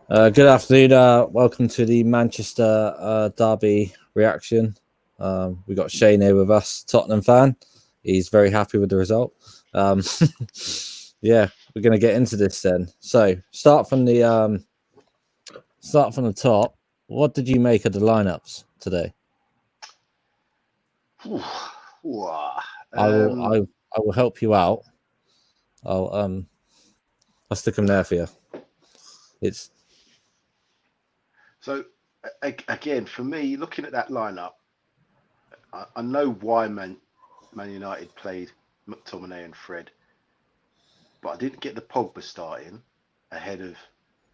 Good afternoon. Welcome to the Manchester Derby reaction. We got Shane here with us, Tottenham fan. He's very happy with the result. Um, yeah, we're going to get into this then. So start from the top. What did you make of the lineups today? Ooh, ooh, I will um, I I will help you out. I'll stick them there for you. It's so again, for me, looking at that lineup, I know why Man United played McTominay and Fred, but I didn't get the Pogba starting ahead of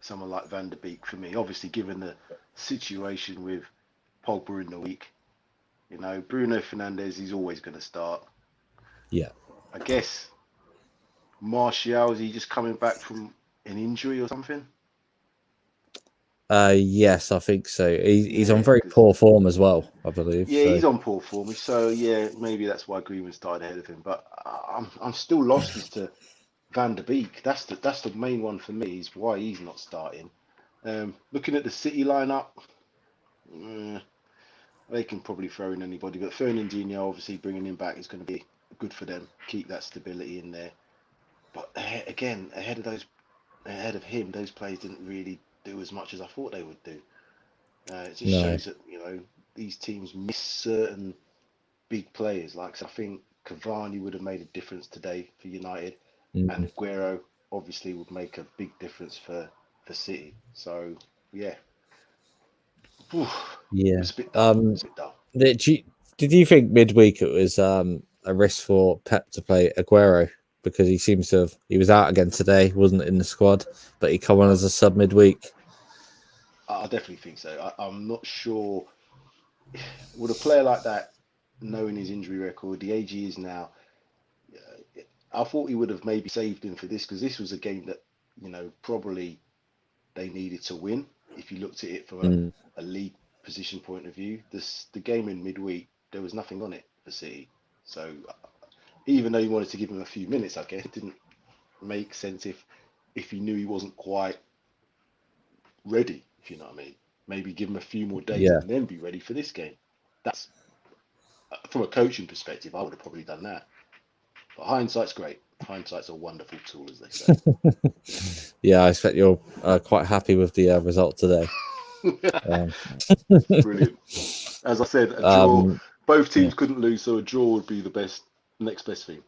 someone like Van der Beek for me. Obviously, given the situation with Pogba in the week, Bruno Fernandes is always going to start. yeah. I guess Martial, is he just coming back from an injury or something? Yes, I think so. He's on Yeah, very because poor form as well, I believe. yeah, So he's on poor form. So yeah, maybe that's why Greenwood started ahead of him. But I'm still lost as to Van der Beek. That's the main one for me. Is why he's not starting. Looking at the City lineup, eh, they can probably throw in anybody. But Fernandinho, obviously bringing him back is going to be good for them. Keep that stability in there. But again, ahead of him, those players didn't really do as much as I thought they would do. It just no. shows that these teams miss certain big players. Like so I think Cavani would have made a difference today for United, and Mm, Aguero obviously would make a big difference for City. So yeah, whew, it yeah. was a bit dull. It was a bit dull. Did you think midweek it was a risk for Pep to play Aguero because he was out again today, wasn't in the squad, but he come on I, as a sub midweek. I definitely think so. I'm not sure would a player like that, knowing his injury record, the age he is now. I thought he would have maybe saved him for this because this was a game that probably they needed to win. If you looked at it from Mm, a league position point of view, the game in midweek there was nothing on it for City. So even though you wanted to give him a few minutes, I guess it didn't make sense if he knew he wasn't quite ready. If you know what I mean, maybe give him a few more days yeah. and then be ready for this game. That's from a coaching perspective, I would have probably done that. But hindsight's great. Hindsight's a wonderful tool, as they say. Yeah, I expect you're quite happy with the result today. Um, Brilliant. As I said, a draw. um, Both yeah, teams couldn't lose, so a draw would be the next best thing.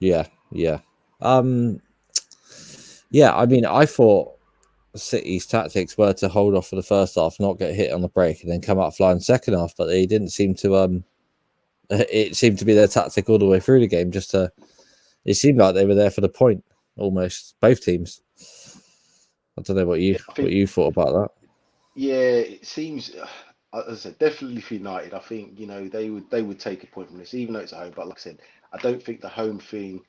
yeah, yeah. Um, yeah, I mean, I thought City's tactics were to hold off for the first half, not get hit on the break, and then come out flying second half, but they didn't seem to. It seemed to be their tactic all the way through the game, just to it seemed like they were there for the point almost. Both teams. I don't know I what think, you thought about that. yeah, it seems. As I said, definitely for United, I think they would take a point from this, even though it's at home. But like I said, I don't think the home thing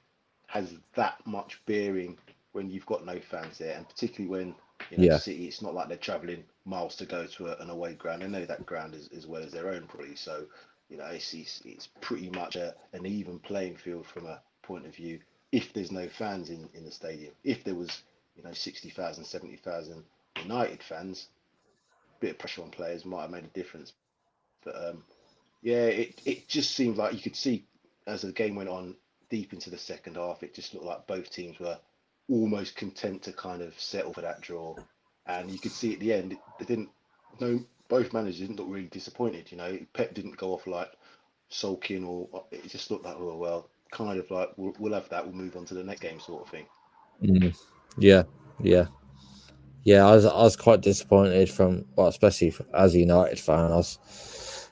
has that much bearing when you've got no fans there, and particularly when Yeah, City. It's not like they're travelling miles to go to an away ground. They know that ground as well as their own, probably. So it's pretty much an even playing field from a point of view. If there's no fans in the stadium, if there was 60,000, 70,000 United fans, bit of pressure on players might have made a difference. But yeah, it just seemed like you could see as the game went on deep into the second half, it just looked like both teams were almost content to kind of settle for that draw. And you could see at the end, they didn't, no, both managers didn't look really disappointed. Pep didn't go off like sulking, or it just looked like, oh, well, kind of like we'll have that, we'll move on to the next game sort of thing. mm, yeah, yeah, yeah. I was quite disappointed from well, especially as a United fan.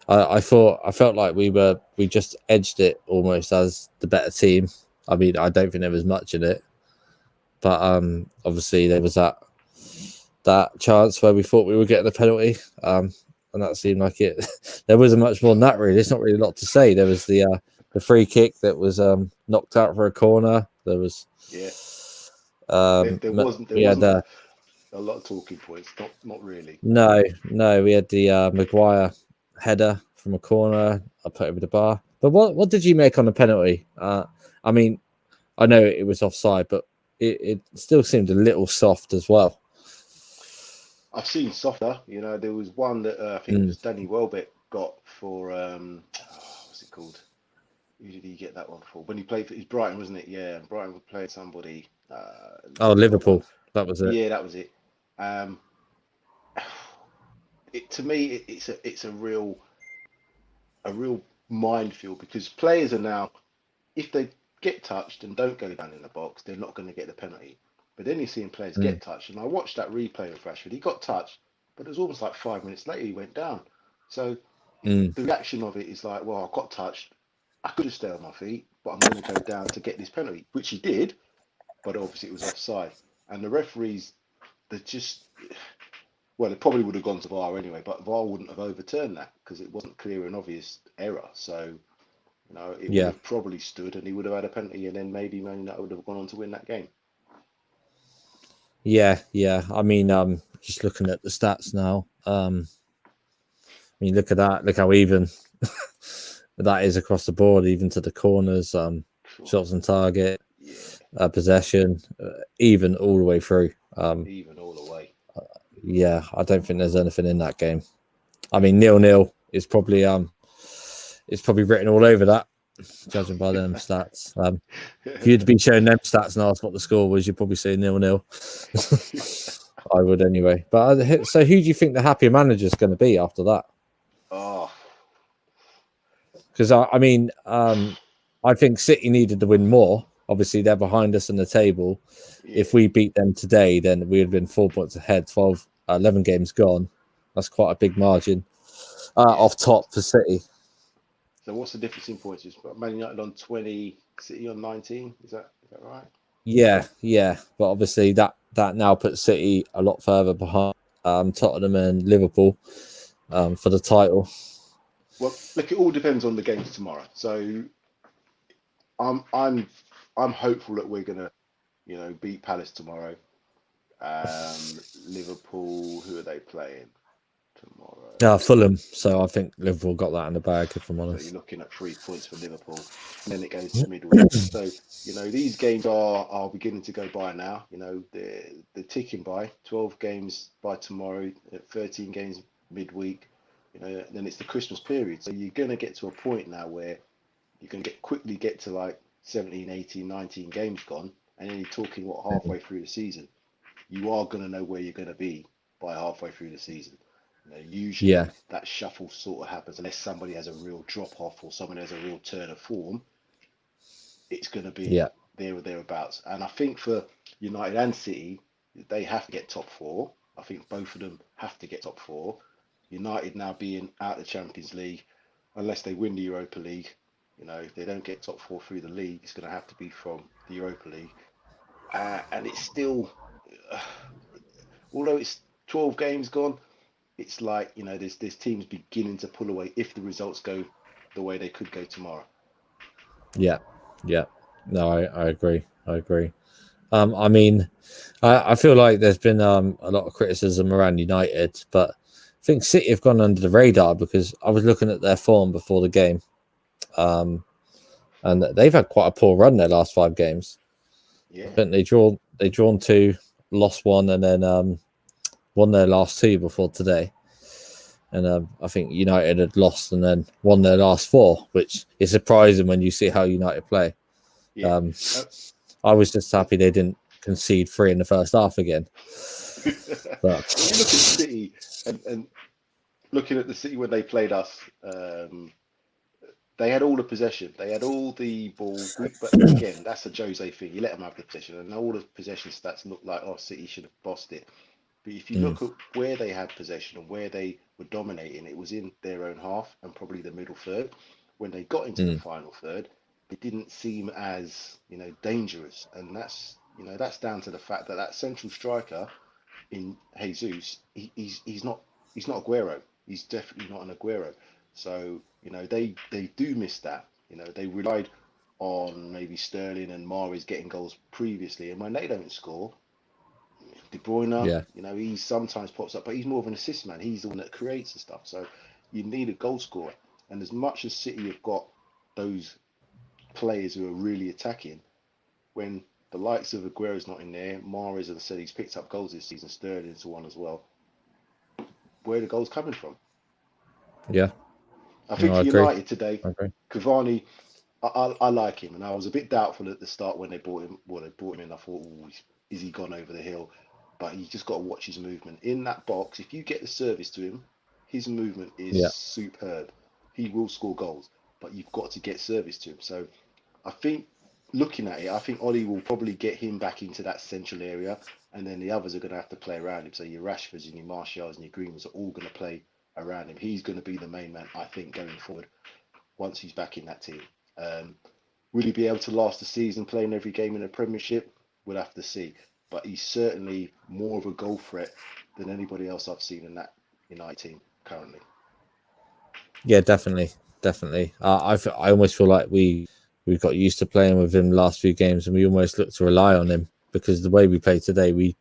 I felt like we just edged it almost as the better team. I mean, I don't think there was much in it, but obviously there was that chance where we thought we were getting a penalty, and that seemed like it. There wasn't much more than that really. There's not really a lot to say. There was the free kick that was knocked out for a corner. There was Yeah, there, um, there wasn't there we had wasn't a lot of talking points. Not really. no, we had the Maguire header from a corner. I put over the bar. But what did you make on the penalty? I mean, I know it was offside, but it still seemed a little soft as well. I've seen softer. You know, there was one that I think it Mm. was Danny Welbeck got for what's it called? Who did he get that one for? When he played for, it's Brighton, wasn't it? Yeah, and Brighton were playing somebody. Oh, Got one. Liverpool. That was it. Yeah, that was it. Um, it to me, it's a real minefield because players are now, if they get touched and don't go down in the box, they're not going to get the penalty. But then you're seeing players Mm. get touched, and I watched that replay with Rashford. He got touched, but it was almost like 5 minutes later he went down. So Mm. the reaction of it is like, well, I got touched. I could have stayed on my feet, but I'm going to go down to get this penalty, which he did, but obviously it was offside. And the referees, they just, well, it probably would have gone to VAR anyway, but VAR wouldn't have overturned that because it wasn't clear and obvious error. So, you know, it would Yeah. have probably stood and he would have had a penalty and then maybe Man United would have gone on to win that game. Yeah. Yeah. I mean, just looking at the stats now. I mean, look at that. Look how even that is across the board, even to the corners, shots on target, Yeah, possession, even all the way through. even all the way. Yeah, I don't think there's anything in that game. I mean, 0-0 is probably it's probably written all over that, judging by them stats. If you'd be showing them stats and ask what the score was, you'd probably say 0-0. I would anyway. But so, who do you think the happier manager is going to be after that? Oh, Because I mean, I think City needed to win more. Obviously, they're behind us in the table. yeah. If we beat them today, then we'd have been 4 points ahead. 11 games gone. That's quite a big margin Yeah. off top for City. So what's the difference in points? It's Man United on 20, City on 19. Is that right? Yeah, yeah. But obviously, that now puts City a lot further behind Tottenham and Liverpool for the title. Well, look, it all depends on the games tomorrow. So I'm I'm I'm hopeful that we're gonna, you know, beat Palace tomorrow. Liverpool, who are they playing tomorrow? Fulham. So I think Liverpool got that in the bag, if I'm So you're honest. looking at 3 points for Liverpool, and then it goes to midweek. So you know these games are beginning to go by now. You know they're ticking by. 12 games by tomorrow, 13 games midweek. You know then it's the Christmas period. So you're gonna get to a point now where you can quickly get to like 17, 18, 19 games gone, and then you're talking what halfway through the season. You are going to know where you're going to be by halfway through the season. You know, Yeah, usually that shuffle sort of happens unless somebody has a real drop off or someone has a real turn of form. It's going to be yeah, there or thereabouts. And I think for United and City, they have to get top four. I think both of them have to get top four. United now being out of the Champions League, unless they win the Europa League, you know, if they don't get top four through the league, it's going to have to be from the Europa League. And it's still, uh, although it's 12 games gone, it's like, you know, there's teams beginning to pull away if the results go the way they could go tomorrow. yeah, yeah. No, I agree. I agree. I mean, I feel like there's been a lot of criticism around United, but I think City have gone under the radar because I was looking at their form before the game, and they've had quite a poor run their last 5 games. I Yeah. think they drawn 2, lost 1, and then won their last 2 before today. And I think United had lost and then won their last 4, which is surprising when you see how United play. Yeah. Um, Uh, I was just happy they didn't concede 3 in the first half again. But well, you look at City and looking at the City when they played us, they had all the possession, they had all the ball. But again, that's a Jose thing. You let them have the possession, and all the possession stats look like, oh, City should have bossed it. But if you mm, look at where they had possession and where they were dominating, it was in their own half and probably the middle third. When they got into the mm, final third, it didn't seem as, you know, dangerous, and that's down to the fact that that central striker in Jesus, he's not Aguero. He's definitely not an Aguero. So you know they do miss that. You know they relied on maybe Sterling and Mahrez getting goals previously, and when they don't score, De Bruyne, yeah, you know, he sometimes pops up, but he's more of an assist man. He's the one that creates the stuff. So you need a goal scorer. And as much as City have got those players who are really attacking, when the likes of Aguero's not in there, Mahrez, as I said, he's picked up goals this season. Sterling's the one as well. where the goal's coming from. Yeah, I no, think I for agree. United today, I agree. Cavani, I like him, and I was a bit doubtful at the start when they brought him. Well, they brought him in. I thought, oh, is he gone over the hill? But you just got to watch his movement in that box. If you get the service to him, his movement is Yeah, superb. He will score goals, but you've got to get service to him. So I think looking at it, I think Ollie will probably get him back into that central area, and then the others are going to have to play around him. So your Rashfords and your Martials and your Greenwoods are all going to play around him. He's going to be the main man, I think, going forward once he's back in that team. Um, will he be able to last the season playing every game in the Premiership? We'll have to see. But he's certainly more of a goal threat than anybody else I've seen in that United team currently. yeah, definitely, definitely. I almost feel like we got used to playing with him the last few games, and we almost looked to rely on him because the way we played today, we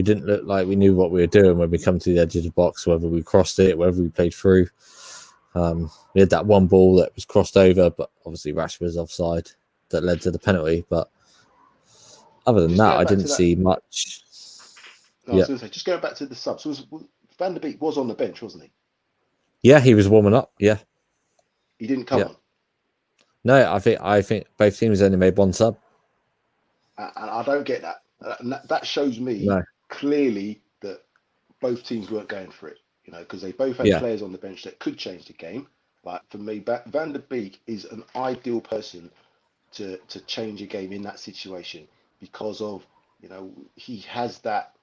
didn't look like we knew what we were doing when we come to the edge of the box, whether we crossed it, whether we played through. We had that one ball that was crossed over, but obviously Rashford was offside that led to the penalty. But other than Just that, going I back didn't to that, see much. no, I Yeah, was going to say, just going back to the subs, Van der Beek was on the bench, wasn't he? yeah, he was warming up. Yeah, He didn't come yeah. on. No, I think both teams only made one sub. And I don't get that. And that shows me No, clearly that both teams weren't going for it, because they both had yeah, players on the bench that could change the game. Like for me, Van der Beek is an ideal person to change a game in that situation because of he has that.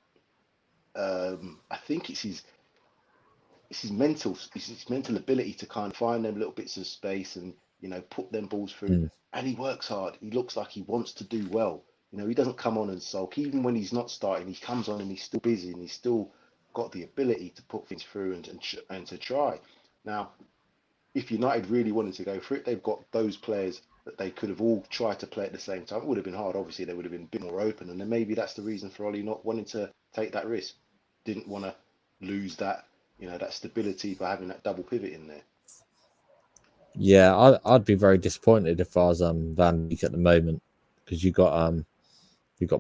I think it's his mental ability to kind of find them little bits of space and put them balls through. mm, And he works hard. He looks like he wants to do well. He doesn't come on and sulk. Even when he's not starting, he comes on and he's still busy and he's still got the ability to put things through and to try. Now, if United really wanted to go for it, they've got those players that they could have all tried to play at the same time. It would have been hard. Obviously, they would have been a bit more open, and then maybe that's the reason for Ollie not wanting to take that risk. Didn't want to lose that stability by having that double pivot in there. yeah. I'd be very disappointed if I was Van Beek at the moment because you got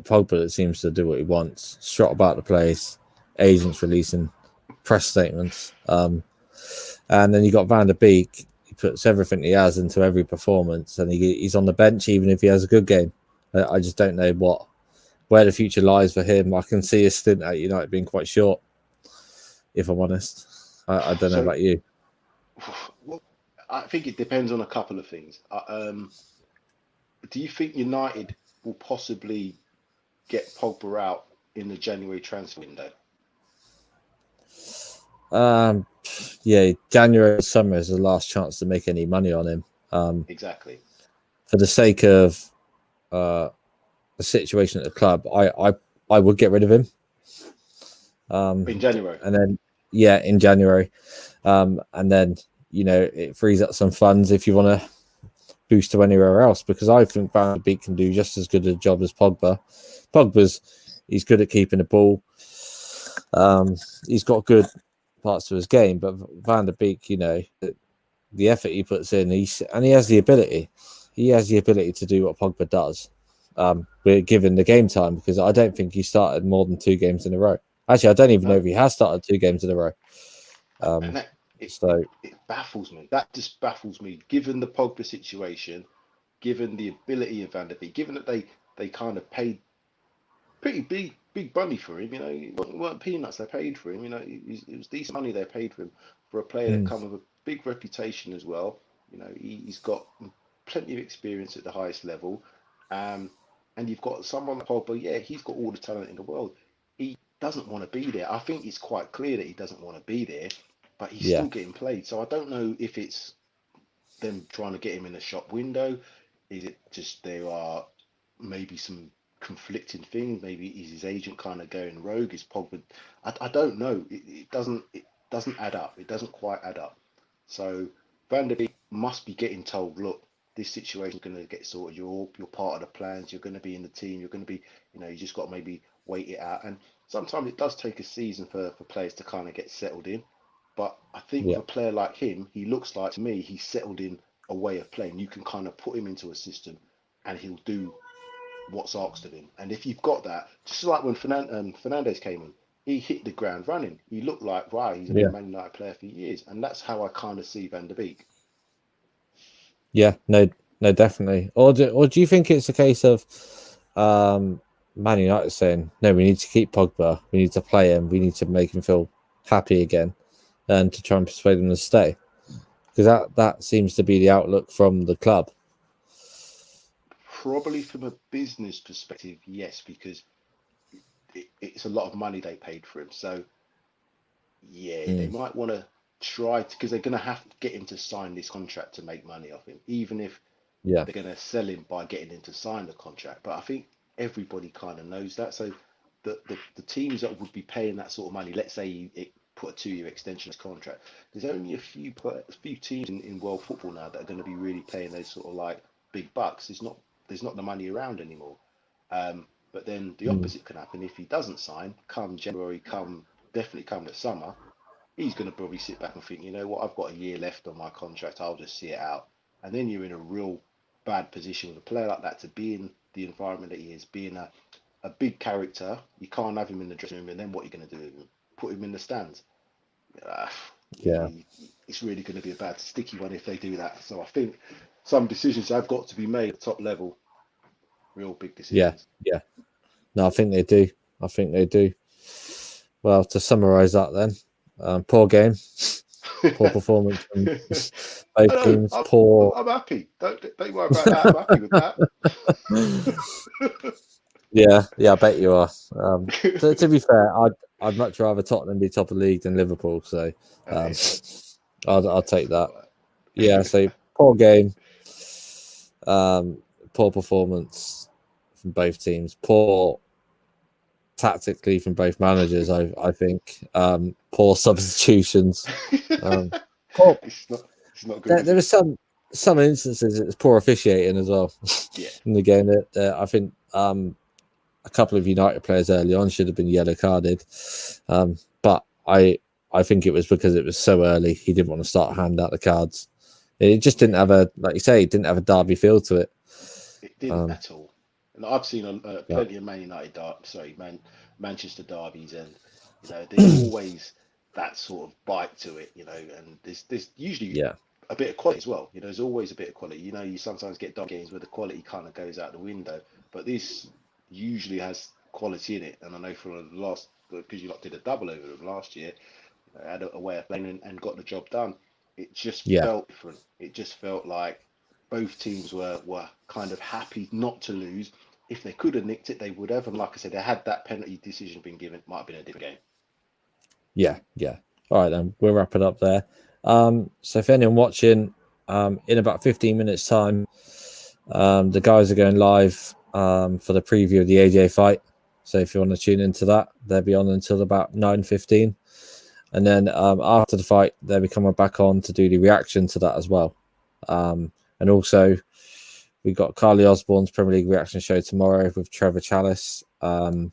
Pogba that seems to do what he wants, strut about the place, agents releasing press statements, and then you got Van der Beek. He puts everything he has into every performance, and he's on the bench even if he has a good game. I just don't know where the future lies for him. I can see his stint at United being quite short, if I'm honest. I don't know So, about you. well, I think it depends on a couple of things. Do you think United will possibly get Pogba out in the January transfer window? Um, yeah, January summer is the last chance to make any money on him. Exactly. For the sake of uh, the situation at the club, I would get rid of him. In January. And then yeah, in January, and then it frees up some funds if you want to boost to anywhere else because I think Van der Beek can do just as good a job as Pogba. He's good at keeping the ball. He's got good parts to his game, but Van der Beek, the effort he puts in, he has the ability. He has the ability to do what Pogba does. We're given the game time because I don't think he started more than 2 games in a row. Actually, I don't even know No, if he has started 2 games in a row. and that So it baffles me. That just baffles me, given the Pogba situation, given the ability of Van der Beek, given that they kind of paid pretty big money for him. It weren't peanuts they paid for him. It was decent money they paid for him for a player that mm, come with a big reputation as well. He's got plenty of experience at the highest level, um, and you've got someone like Pogba. Yeah, he's got all the talent in the world. He doesn't want to be there. I think it's quite clear that he doesn't want to be there, but he's yeah, still getting played. So I don't know if it's them trying to get him in a shop window. Is it just there are maybe some conflicting things? Maybe is his agent kind of going rogue? Is Pogba? I don't know. It doesn't add up. It doesn't quite add up. So Van der Beek must be getting told, look, this situation is going to get sorted. You're part of the plans. You're going to be in the team. You're going to be, you just got to maybe wait it out. And sometimes it does take a season for players to kind of get settled in. But I think with yeah, a player like him, he looks like to me he's settled in a way of playing. You can kind of put him into a system, and he'll do what's asked of him. And if you've got that, just like when Fernandez came in, he hit the ground running. He looked like, wow, he's been Yeah. a Man United player for years. And that's how I kind of see Van der Beek. Yeah, no, definitely. Or do you think it's a case of Man United saying, no, we need to keep Pogba, we need to play him, we need to make him feel happy again, and to try and persuade him to stay? Because that seems to be the outlook from the club. Probably from a business perspective, yes, because it's a lot of money they paid for him. So, yeah, they might want to try to, because they're going to have to get him to sign this contract to make money off him, even if Yeah, they're going to sell him by getting him to sign the contract. But I think everybody kind of knows that. So the teams that would be paying that sort of money, let's say it put a 2-year extension to contract, there's only a few teams in world football now that are going to be really paying those sort of like big bucks. There's not the money around anymore. But then the opposite can happen if he doesn't sign. Come January, definitely come the summer, he's going to probably sit back and think, you know what, I've got a year left on my contract. I'll just see it out. And then you're in a real bad position with a player like that to be in the environment that he is, being a big character. You can't have him in the dressing room, and then what are you going to do with him? Put him in the stands. yeah, It's really going to be a bad, sticky one if they do that. So I think some decisions have got to be made at the top level, real big yeah, decisions. yeah. No, I think they do. I think they do. Well, to summarise that then, poor game, poor performance from both teams, poor. I'm happy. Don't worry about that. I'm happy with that. Yeah, I bet you are. To be fair, I'd much rather Tottenham be top of the league than Liverpool. So I'll take that. Yeah, so poor game, poor performance from both teams, poor tactically from both managers. I think poor substitutions. Poor, It's not good. there were some instances it was poor officiating as well. Yeah. In the game that I think a couple of United players early on should have been yellow carded, but I think it was because it was so early. He didn't want to start hand out the cards. It just didn't have like you say, it didn't have a derby feel to it. It didn't at all. And I've seen plenty of Man United, Manchester derbies, and there's always that sort of bite to it, and there's usually a bit of quality as well. There's always a bit of quality. You sometimes get derby games where the quality kind of goes out the window, but this usually has quality in it. And I know for the last, because you lot did a double over them last year, had a way of playing and got the job done. It just felt different. It just felt like both teams were kind of happy not to lose. If they could have nicked it, they would have. And like I said, they had that penalty decision been given, it might have been a different game. Yeah. All right, then we'll wrap it up there. So if anyone watching, in about 15 minutes time, the guys are going live for the preview of the AJ fight. So if you want to tune into that, they'll be on until about 9:15. And then after the fight, they'll be coming back on to do the reaction to that as well. And also, we've got Carly Osborne's Premier League reaction show tomorrow with Trevor Chalice. And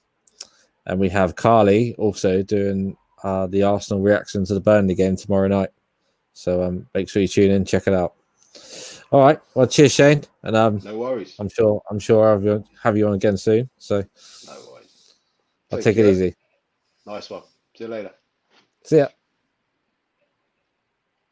we have Carly also doing the Arsenal reaction to the Burnley game tomorrow night. So make sure you tune in, check it out. All right. Well, cheers, Shane. And no worries. I'm sure I'll have you on again soon. So no worries. I'll take it easy. Nice one. See you later. See ya.